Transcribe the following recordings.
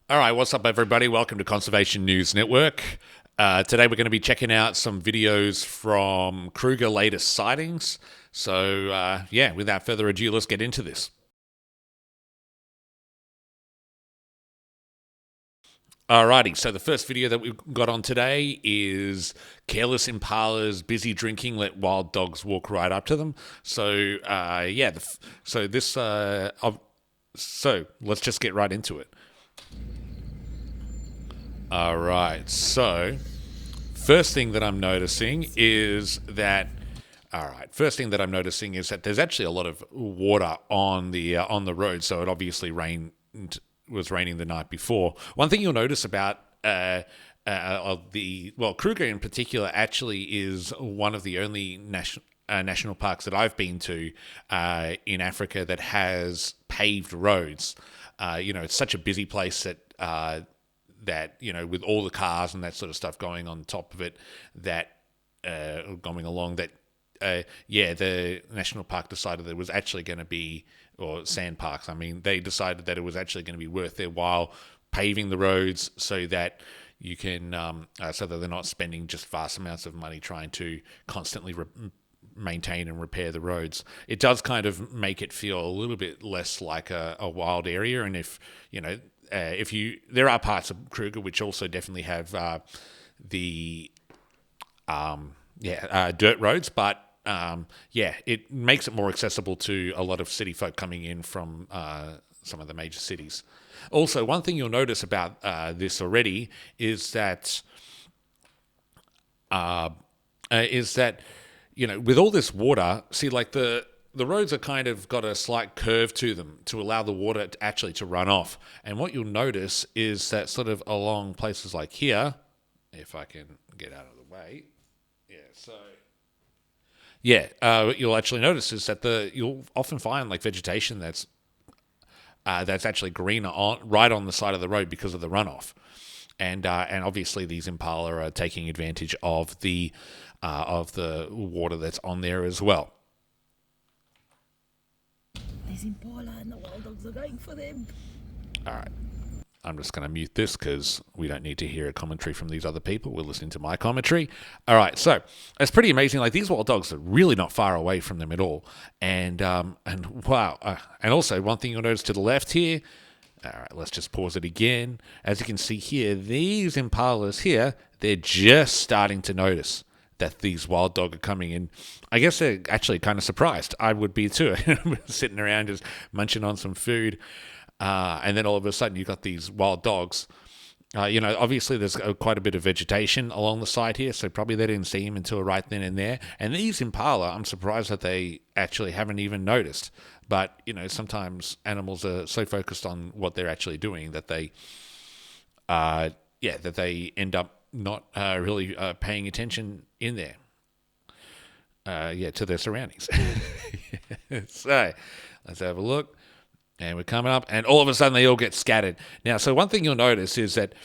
All right, what's up, everybody? Welcome to Conservation News Network. Today, we're going to be checking out some videos from Kruger latest sightings. So, without further ado, let's get into this. Alrighty, so the first video that we've got on today is careless impalas busy drinking, let wild dogs walk right up to them. So, so let's just get right into it. All right, so First thing that I'm noticing is that there's actually a lot of water on the road. So it obviously was raining the night before. One thing you'll notice about Kruger in particular actually is one of the only national parks that I've been to in Africa that has paved roads. It's such a busy place that with all the cars and that sort of stuff going on top of it, that going along, that the national park decided that it was actually going to be, or sand parks, I mean, they decided that it was actually going to be worth their while paving the roads so that you can so that they're not spending just vast amounts of money trying to constantly maintain and repair the roads. It does kind of make it feel a little bit less like a wild area. And there are parts of Kruger which also definitely have the dirt roads, but it makes it more accessible to a lot of city folk coming in from some of the major cities. Also, one thing you'll notice about this already is that with all this water, see, like the roads are kind of got a slight curve to them to allow the water to run off. And what you'll notice is that sort of along places like here, if I can get out of the way, what you'll actually notice is that you'll often find like vegetation that's actually greener right on the side of the road because of the runoff. And obviously these impala are taking advantage of the water that's on there as well. There's impala and the wild dogs are going for them. All right. I'm just going to mute this because we don't need to hear a commentary from these other people. We're listening to my commentary. All right, so it's pretty amazing. Like, these wild dogs are really not far away from them at all. And wow. And also, one thing you'll notice to the left here. All right, let's just pause it again. As you can see here, these impalas here, they're just starting to notice that these wild dog are coming in. I guess they're actually kind of surprised. I would be too. Sitting around just munching on some food. And then all of a sudden you've got these wild dogs. Obviously there's quite a bit of vegetation along the side here, so probably they didn't see him until right then and there. And these impala, I'm surprised that they actually haven't even noticed. But, sometimes animals are so focused on what they're actually doing that they end up not really paying attention in there. To their surroundings. So, let's have a look. And we're coming up, and all of a sudden they all get scattered. Now, so one thing you'll notice is that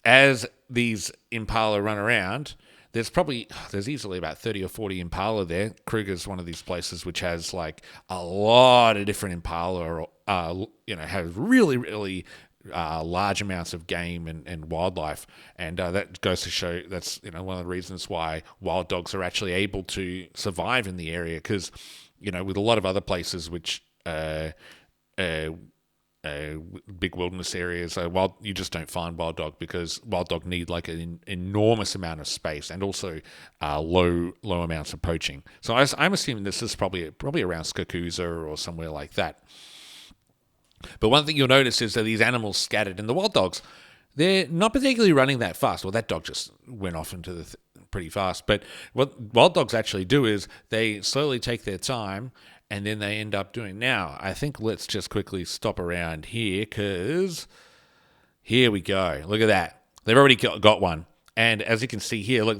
as these impala run around, there's easily about 30 or 40 impala there. Kruger's one of these places which has like a lot of different impala, has really, really large amounts of game and wildlife. And that goes to show that's, one of the reasons why wild dogs are actually able to survive in the area, because, with a lot of other places which big wilderness areas, you just don't find wild dog because wild dog need like an enormous amount of space and also low amounts of poaching. So I'm assuming this is probably around Skakusa or somewhere like that. But one thing you'll notice is that these animals scattered, and the wild dogs, they're not particularly running that fast. Well, that dog just went off into the pretty fast. But what wild dogs actually do is they slowly take their time, and then they end up doing. Now, I think let's just quickly stop around here, because here we go. Look at that. They've already got one. And as you can see here, look,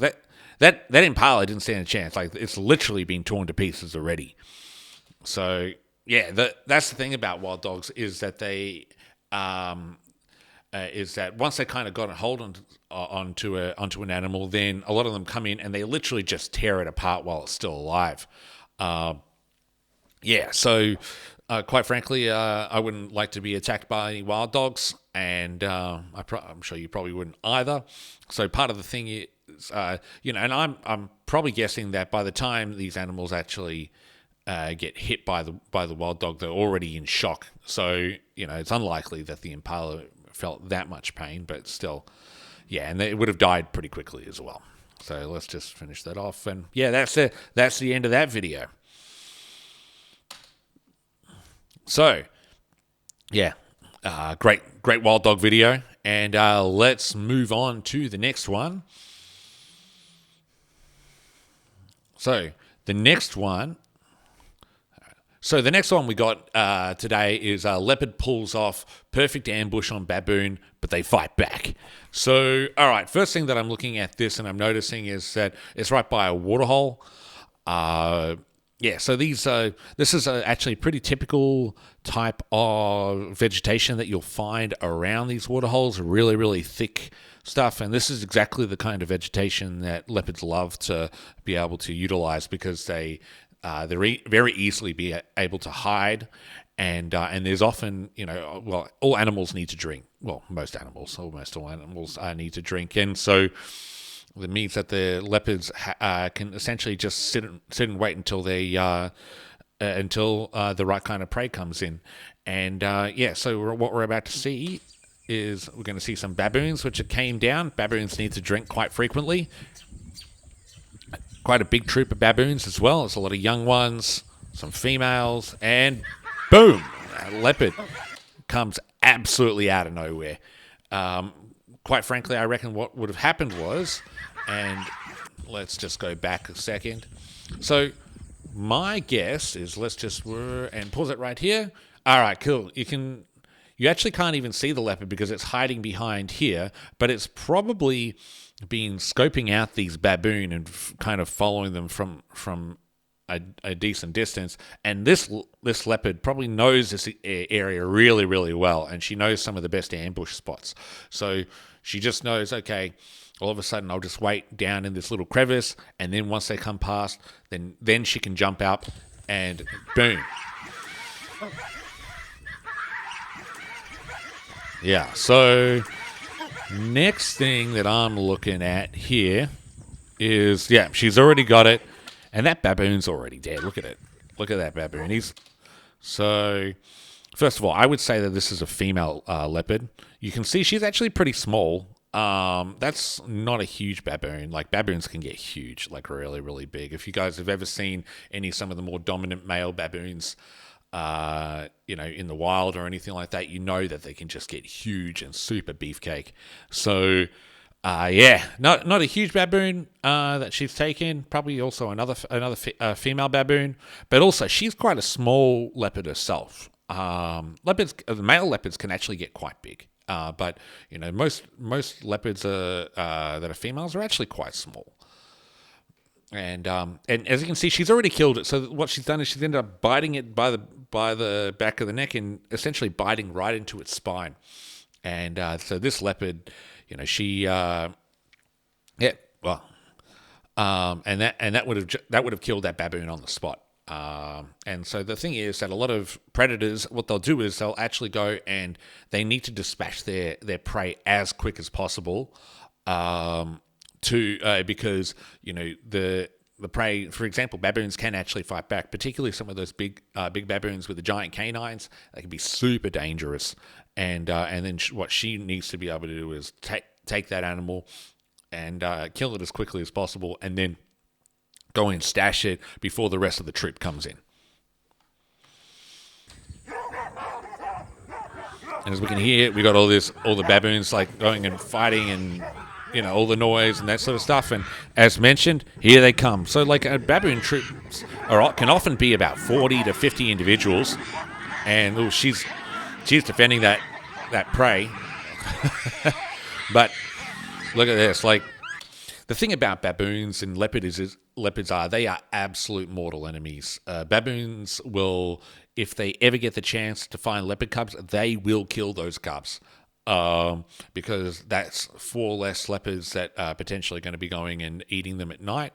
that impala didn't stand a chance. Like, it's literally been torn to pieces already. So, yeah, that's the thing about wild dogs, is that they is that once they kind of got a hold onto an animal, then a lot of them come in and they literally just tear it apart while it's still alive. So quite frankly, I wouldn't like to be attacked by any wild dogs, and I'm sure you probably wouldn't either. So part of the thing is, and I'm probably guessing that by the time these animals actually get hit by the wild dog, they're already in shock. So it's unlikely that the impala felt that much pain, but still, yeah, and they would have died pretty quickly as well. So let's just finish that off, and yeah, that's it. That's the end of that video. So, yeah, great wild dog video, and let's move on to the next one. So the next one we got today is leopard pulls off perfect ambush on baboon, but they fight back. So, all right, first thing that I'm looking at this and I'm noticing is that it's right by a waterhole. So this is actually a pretty typical type of vegetation that you'll find around these waterholes, really, really thick stuff. And this is exactly the kind of vegetation that leopards love to be able to utilize because they're very easily be able to hide. And there's often, all animals need to drink. Well, almost all animals need to drink. And so that means that the leopards can essentially just sit and wait until the right kind of prey comes in. And so what we're about to see is we're going to see some baboons, which came down. Baboons need to drink quite frequently. Quite a big troop of baboons as well. There's a lot of young ones, some females, and boom, a leopard comes absolutely out of nowhere. Quite frankly, I reckon what would have happened was, and let's just go back a second. So my guess is let's just and pause it right here. All right, cool. You actually can't even see the leopard because it's hiding behind here, but it's probably been scoping out these baboon and kind of following them from a decent distance. And this leopard probably knows this area really, really well, and she knows some of the best ambush spots. So she just knows, okay, all of a sudden I'll just wait down in this little crevice, and then once they come past, then she can jump up and boom. Yeah, so next thing that I'm looking at here is, she's already got it, and that baboon's already dead. Look at it. Look at that baboon. So, first of all, I would say that this is a female leopard. You can see she's actually pretty small. That's not a huge baboon. Like, baboons can get huge, like really, really big. If you guys have ever seen some of the more dominant male baboons, in the wild or anything like that, that they can just get huge and super beefcake. So, not a huge baboon that she's taken. Probably also another female baboon, but also she's quite a small leopard herself. Male leopards can actually get quite big, but most leopards that are females are actually quite small. And as you can see, she's already killed it. So what she's done is she's ended up biting it by the back of the neck and essentially biting right into its spine. And so this leopard, she and that would have killed that baboon on the spot. And so the thing is that a lot of predators, what they'll do is they'll actually go and they need to dispatch their prey as quick as possible. Because the prey, for example, baboons can actually fight back, particularly some of those big baboons with the giant canines. They can be super dangerous, and then what she needs to be able to do is take that animal and kill it as quickly as possible, and then go and stash it before the rest of the troop comes in. And as we can hear, we got all the baboons like going and fighting and all the noise and that sort of stuff. And as mentioned, here they come. So like a baboon troop can often be about 40 to 50 individuals. And she's defending that prey. But look at this. Like, the thing about baboons and leopards they are absolute mortal enemies. Baboons will, if they ever get the chance to find leopard cubs, they will kill those cubs. Because that's 4 less leopards that are potentially going to be going and eating them at night.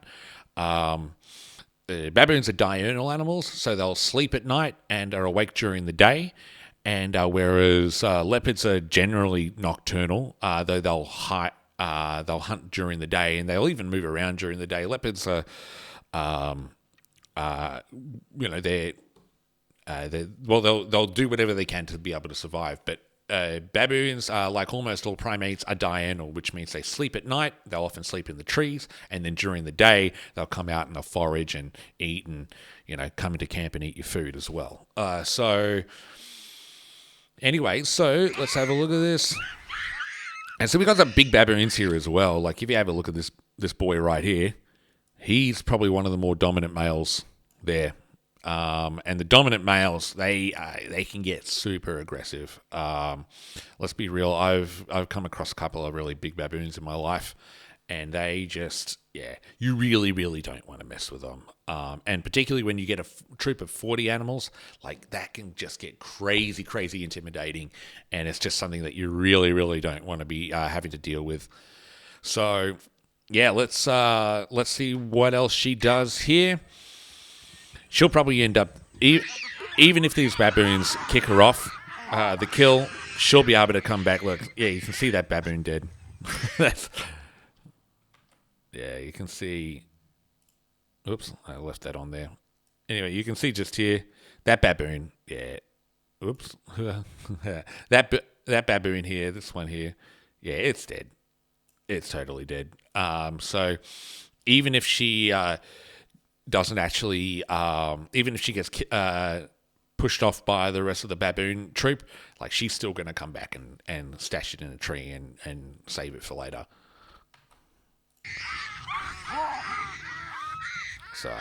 baboons are diurnal animals, so they'll sleep at night and are awake during the day. And whereas leopards are generally nocturnal, though they'll hunt during the day and they'll even move around during the day. Leopards are, they're they'll do whatever they can to be able to survive. But baboons, like almost all primates, are diurnal, which means they sleep at night. They'll often sleep in the trees, and then during the day they'll come out and they'll forage and eat, and come into camp and eat your food as well. Anyway, so let's have a look at this. And so we got some big baboons here as well. Like if you have a look at this boy right here, he's probably one of the more dominant males there. And the dominant males, they can get super aggressive. Let's be real. I've come across a couple of really big baboons in my life, and they just, you really, really don't want to mess with them. And particularly when you get a troop of 40 animals, like that can just get crazy, crazy intimidating, and it's just something that you really, really don't want to be having to deal with. So, let's see what else she does here. She'll probably end up, even if these baboons kick her off the kill, she'll be able to come back. Look, you can see that baboon dead. You can see. Oops, I left that on there. Anyway, you can see just here that baboon. Oops, that baboon here. This one here. It's dead. It's totally dead. So even if she doesn't actually, even if she gets pushed off by the rest of the baboon troop, like she's still going to come back and stash it in a tree and save it for later. So,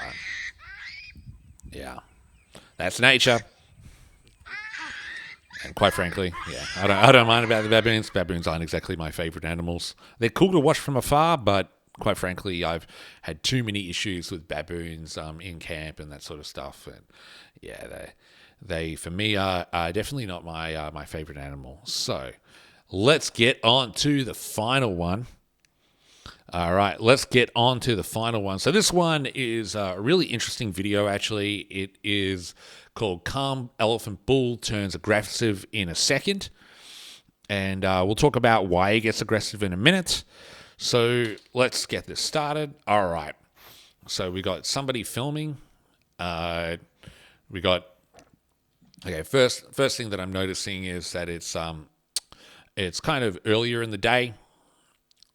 that's nature. And quite frankly, I don't mind about the baboons. Baboons aren't exactly my favorite animals. They're cool to watch from afar, but quite frankly, I've had too many issues with baboons in camp and that sort of stuff. And they for me are definitely not my favorite animal. So let's get on to the final one. All right, let's get on to the final one. So this one is a really interesting video, actually. It is called Calm Elephant Bull Turns Aggressive in a Second. And we'll talk about why he gets aggressive in a minute. So let's get this started. All right. So we got somebody filming. First thing that I'm noticing is that it's kind of earlier in the day.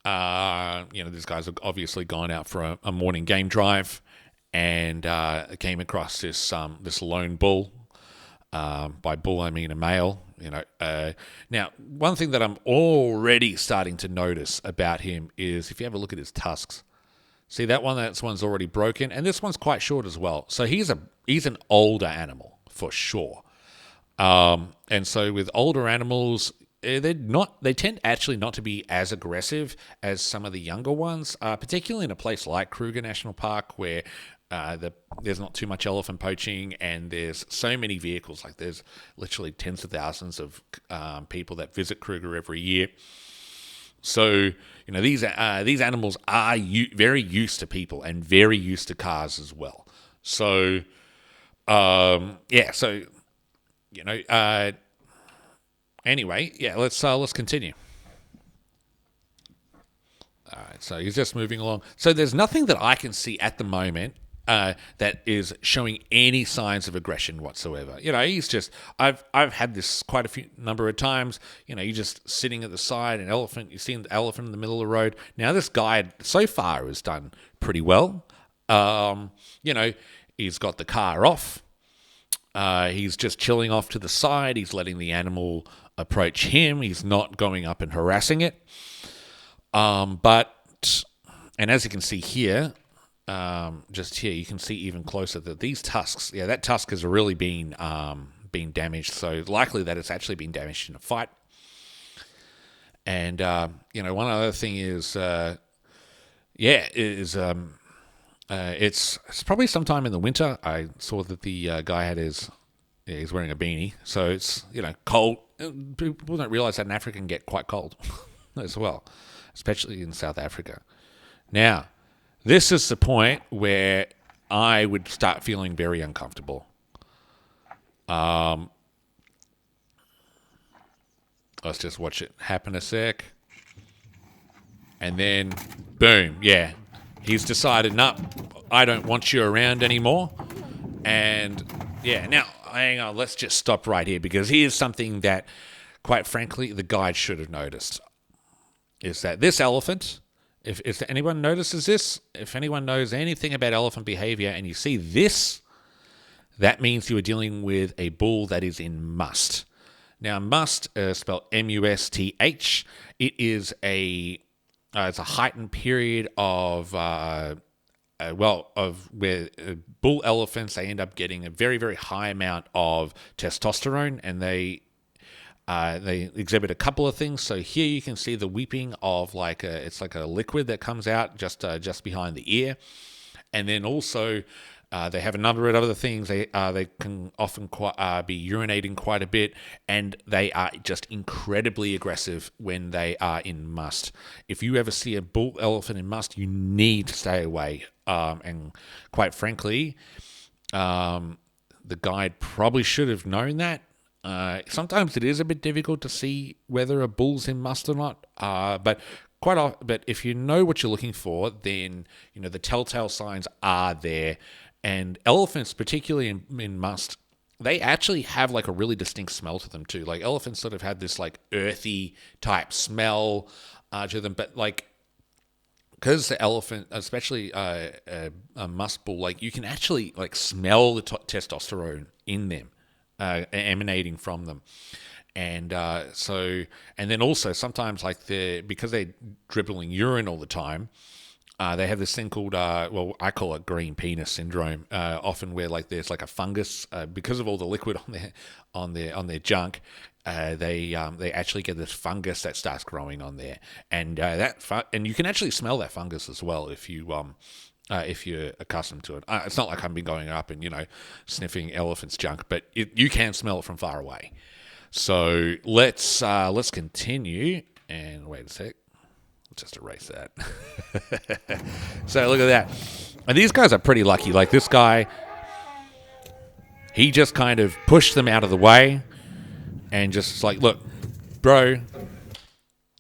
These guys have obviously gone out for a morning game drive and came across this lone bull. By bull, I mean a male. Now, one thing that I'm already starting to notice about him is if you have a look at his tusks. See that one? That one's already broken, and this one's quite short as well. So he's an older animal for sure. And so with older animals, they tend actually not to be as aggressive as some of the younger ones, particularly in a place like Kruger National Park where there's not too much elephant poaching and there's so many vehicles. Like there's literally tens of thousands of people that visit Kruger every year. So these animals are very used to people and very used to cars as well. So Anyway, let's continue. All right, so he's just moving along. So there's nothing that I can see at the moment that is showing any signs of aggression whatsoever. He's just. I've had this quite a number of times. You're just sitting at the side, you've seen the elephant in the middle of the road. Now this guy so far has done pretty well. He's got the car off. He's just chilling off to the side. He's letting the animal approach him. He's not going up and harassing it. And as you can see here, just here, you can see even closer that these tusks, that tusk has really been damaged. So likely that it's actually been damaged in a fight. And, one other thing is, it's probably sometime in the winter. I saw that the guy had he's wearing a beanie. So it's, cold. People don't realize that in Africa can get quite cold as well, especially in South Africa. Now, this is the point where I would start feeling very uncomfortable. Let's just watch it happen a sec. And then, boom, yeah. He's decided, no, I don't want you around anymore. And, yeah, now, hang on, let's just stop right here, because here's something that, quite frankly, the guide should have noticed. Is that this elephant, if anyone notices this, if anyone knows anything about elephant behavior and you see this, that means you are dealing with a bull that is in must. Now, must, spelled M-U-S-T-H, it is it's a heightened period of where bull elephants, they end up getting a very, very high amount of testosterone, and they exhibit a couple of things. So here you can see the weeping of it's like a liquid that comes out just behind the ear, and then also they have a number of other things. They can often be urinating quite a bit, and they are just incredibly aggressive when they are in must. If you ever see a bull elephant in must, you need to stay away. And quite frankly, the guide probably should have known that. Sometimes it is a bit difficult to see whether a bull's in must or not, but but if you know what you're looking for, then the telltale signs are there. And elephants, particularly in must, they actually have like a really distinct smell to them too. Like elephants sort of have this like earthy type smell to them, but like because the elephant, especially a must bull, like you can actually like smell the testosterone in them emanating from them. And and then also sometimes because they're dribbling urine all the time, they have this thing called, I call it green penis syndrome. Often where there's like a fungus because of all the liquid on their junk. They actually get this fungus that starts growing on there, and and you can actually smell that fungus as well if you're accustomed to it. It's not like I've been going up and sniffing elephant's junk, but you can smell it from far away. So let's continue. And wait a sec. Just erase that. So look at that. And these guys are pretty lucky. Like this guy, he just kind of pushed them out of the way and just like, look, bro,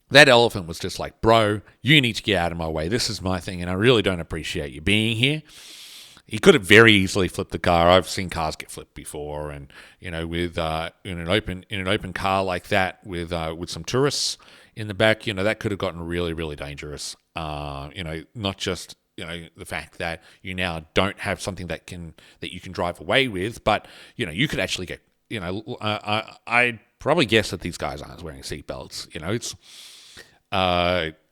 that elephant was just like, bro, you need to get out of my way. This is my thing, and I really don't appreciate you being here. He could have very easily flipped the car. I've seen cars get flipped before, and with in an open car like that with some tourists in the back, that could have gotten really, really dangerous. Not just the fact that you now don't have something that you can drive away with, but you could actually get I'd probably guess that these guys aren't wearing seatbelts. It's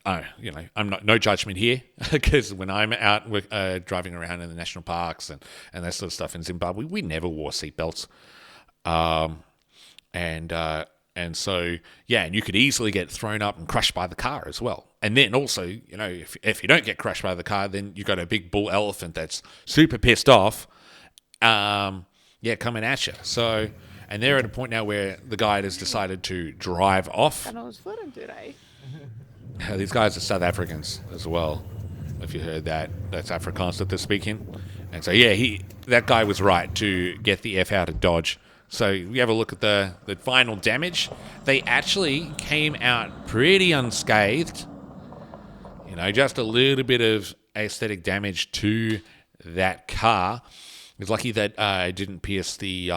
I'm not, no judgment here, because when I'm out driving around in the national parks and that sort of stuff in Zimbabwe, we never wore seatbelts. And so, yeah, and you could easily get thrown up and crushed by the car as well. And then also, if you don't get crushed by the car, then you've got a big bull elephant that's super pissed off, coming at you. So, and they're at a point now where the guide has decided to drive off. And I was footing today. These guys are South Africans as well. If you heard that, that's Afrikaans that they're speaking. And so, yeah, that guy was right to get the F out of Dodge. So you have a look at the final damage. They actually came out pretty unscathed. Just a little bit of aesthetic damage to that car. It's lucky that it didn't pierce the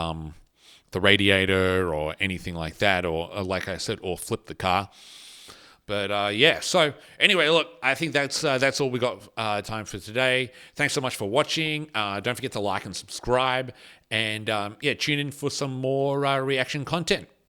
radiator or anything like that, or like I said, or flip the car. But so anyway, look, I think that's all we got time for today. Thanks so much for watching. Don't forget to like and subscribe, and tune in for some more reaction content.